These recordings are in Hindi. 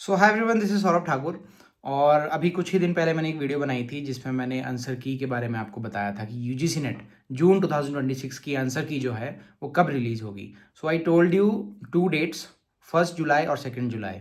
So hi everyone, this is Saurabh Thakur. और अभी कुछ ही दिन पहले मैंने एक वीडियो बनाई थी जिसमें मैंने आंसर की के बारे में आपको बताया था कि यूजीसी नेट जून 2026 की आंसर की जो है वो कब रिलीज़ होगी। So I told you two dates, 1 जुलाई और 2 जुलाई,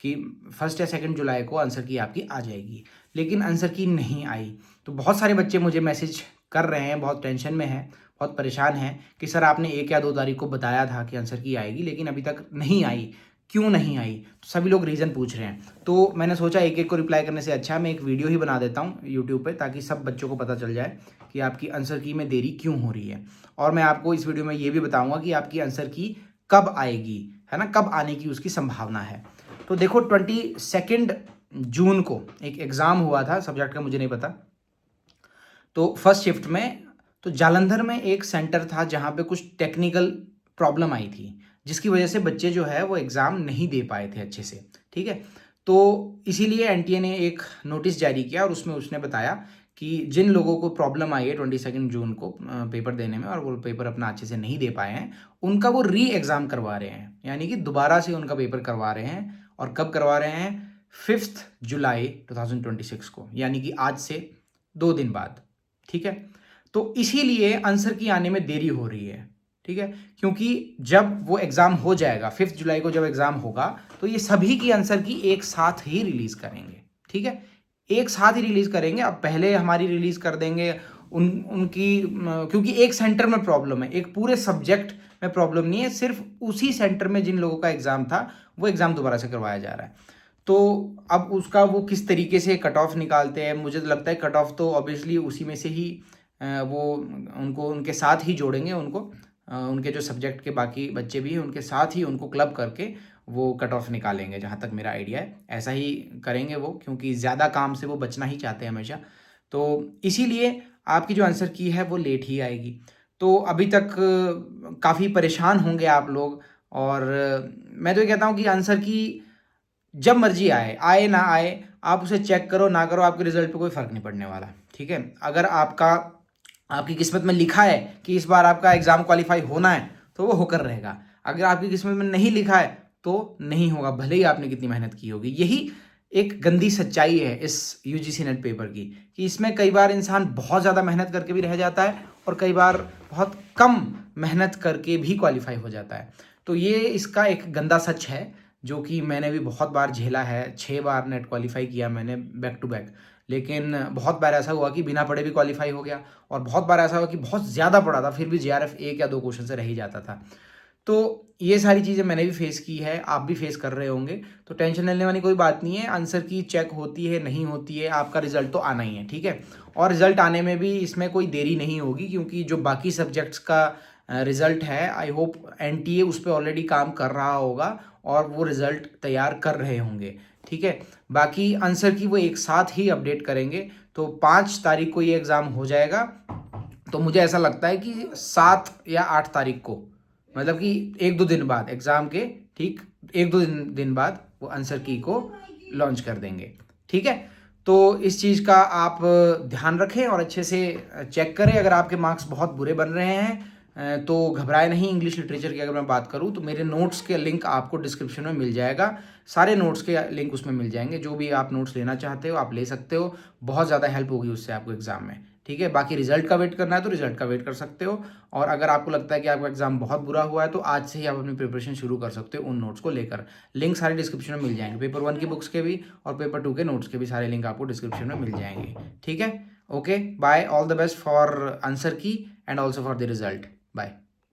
कि 1 या 2 जुलाई को आंसर की आपकी आ जाएगी। लेकिन आंसर की नहीं आई। तो बहुत सारे बच्चे मुझे मैसेज कर रहे हैं, बहुत टेंशन में हैं, बहुत परेशान हैं कि सर आपने 1 या 2 तारीख को बताया था कि आंसर की आएगी लेकिन अभी तक नहीं आई, क्यों नहीं आई। तो सभी लोग रीज़न पूछ रहे हैं। तो मैंने सोचा एक एक को रिप्लाई करने से अच्छा मैं एक वीडियो ही बना देता हूँ यूट्यूब पे, ताकि सब बच्चों को पता चल जाए कि आपकी आंसर की में देरी क्यों हो रही है। और मैं आपको इस वीडियो में ये भी बताऊँगा कि आपकी आंसर की कब आएगी, है ना, कब आने की उसकी संभावना है। तो देखो, 22 जून को एक एग्ज़ाम हुआ था, सब्जेक्ट का मुझे नहीं पता। तो फर्स्ट शिफ्ट में तो जालंधर में एक सेंटर था जहाँ पे कुछ टेक्निकल प्रॉब्लम आई थी, जिसकी वजह से बच्चे जो है वो एग्ज़ाम नहीं दे पाए थे अच्छे से। ठीक है, तो इसीलिए एनटीए ने एक नोटिस जारी किया और उसमें उसने बताया कि जिन लोगों को प्रॉब्लम आई है 22 जून को पेपर देने में और वो पेपर अपना अच्छे से नहीं दे पाए हैं, उनका वो री एग्ज़ाम करवा रहे हैं, यानी कि दोबारा से उनका पेपर करवा रहे हैं। और कब करवा रहे हैं? 5 जुलाई 2026 को, यानी कि आज से 2 दिन बाद। ठीक है, तो इसीलिए आंसर की आने में देरी हो रही है। ठीक है, क्योंकि जब वो एग्ज़ाम हो जाएगा 5 जुलाई को, जब एग्ज़ाम होगा तो ये सभी की आंसर की एक साथ ही रिलीज़ करेंगे। ठीक है, एक साथ ही रिलीज़ करेंगे। अब पहले हमारी रिलीज़ कर देंगे उनकी, क्योंकि एक सेंटर में प्रॉब्लम है, एक पूरे सब्जेक्ट में प्रॉब्लम नहीं है, सिर्फ उसी सेंटर में जिन लोगों का एग्ज़ाम था वो एग्ज़ाम दोबारा से करवाया जा रहा है। तो अब उसका वो किस तरीके से कट ऑफ निकालते हैं, मुझे तो लगता है कट ऑफ तो ऑब्वियसली उसी में से ही वो उनको उनके साथ ही जोड़ेंगे, उनको उनके जो सब्जेक्ट के बाकी बच्चे भी हैं उनके साथ ही उनको क्लब करके वो कट ऑफ निकालेंगे, जहाँ तक मेरा आइडिया है ऐसा ही करेंगे वो, क्योंकि ज़्यादा काम से वो बचना ही चाहते हैं हमेशा। तो इसीलिए आपकी जो आंसर की है वो लेट ही आएगी। तो अभी तक काफ़ी परेशान होंगे आप लोग। और मैं तो ये कहता हूँ कि आंसर की जब मर्जी आए, आए ना आए, आप उसे चेक करो ना करो, आपके रिजल्ट पे कोई फ़र्क नहीं पड़ने वाला। ठीक है, अगर आपकी किस्मत में लिखा है कि इस बार आपका एग्ज़ाम क्वालिफाई होना है तो वो होकर रहेगा। अगर आपकी किस्मत में नहीं लिखा है तो नहीं होगा, भले ही आपने कितनी मेहनत की होगी। यही एक गंदी सच्चाई है इस यूजीसी नेट पेपर की, कि इसमें कई बार इंसान बहुत ज़्यादा मेहनत करके भी रह जाता है और कई बार बहुत कम मेहनत करके भी क्वालिफाई हो जाता है। तो ये इसका एक गंदा सच है, जो कि मैंने भी बहुत बार झेला है। 6 बार नेट क्वालिफ़ाई किया मैंने बैक टू बैक। लेकिन बहुत बार ऐसा हुआ कि बिना पढ़े भी क्वालिफ़ाई हो गया, और बहुत बार ऐसा हुआ कि बहुत ज़्यादा पढ़ा था फिर भी जेआरएफ 1 या 2 क्वेश्चन से रह ही जाता था। तो ये सारी चीज़ें मैंने भी फेस की है, आप भी फेस कर रहे होंगे। तो टेंशन लेने वाली कोई बात नहीं है, आंसर की चेक होती है, नहीं होती है, आपका रिज़ल्ट तो आना ही है। ठीक है, और रिज़ल्ट आने में भी इसमें कोई देरी नहीं होगी, क्योंकि जो बाकी सब्जेक्ट्स का रिज़ल्ट है, आई होप एनटीए उस पे ऑलरेडी काम कर रहा होगा और वो रिज़ल्ट तैयार कर रहे होंगे। ठीक है, बाकी आंसर की वो एक साथ ही अपडेट करेंगे। तो 5 तारीख को ये एग्ज़ाम हो जाएगा। तो मुझे ऐसा लगता है कि 7 या 8 तारीख को, मतलब कि 1-2 दिन बाद एग्ज़ाम के, ठीक 1-2 दिन बाद वो आंसर की को लॉन्च कर देंगे। ठीक है, तो इस चीज़ का आप ध्यान रखें और अच्छे से चेक करें। अगर आपके मार्क्स बहुत बुरे बन रहे हैं तो घबराए नहीं। इंग्लिश लिटरेचर की अगर मैं बात करूँ तो मेरे नोट्स के लिंक आपको डिस्क्रिप्शन में मिल जाएगा। सारे नोट्स के लिंक उसमें मिल जाएंगे, जो भी आप नोट्स लेना चाहते हो आप ले सकते हो। बहुत ज़्यादा हेल्प होगी उससे आपको एग्ज़ाम में। ठीक है, बाकी रिजल्ट का वेट करना है तो रिजल्ट का वेट कर सकते हो। और अगर आपको लगता है कि आपका एग्ज़ाम बहुत बुरा हुआ है तो आज से ही आप अपनी प्रिपरेशन शुरू कर सकते हो उन नोट्स को लेकर। लिंक सारे डिस्क्रिप्शन में मिल जाएंगे, पेपर 1 की बुक्स के भी और पेपर 2 के नोट्स के भी सारे लिंक आपको डिस्क्रिप्शन में मिल जाएंगे। ठीक है, okay, bye, all the best for answer key and also for the result. Bye.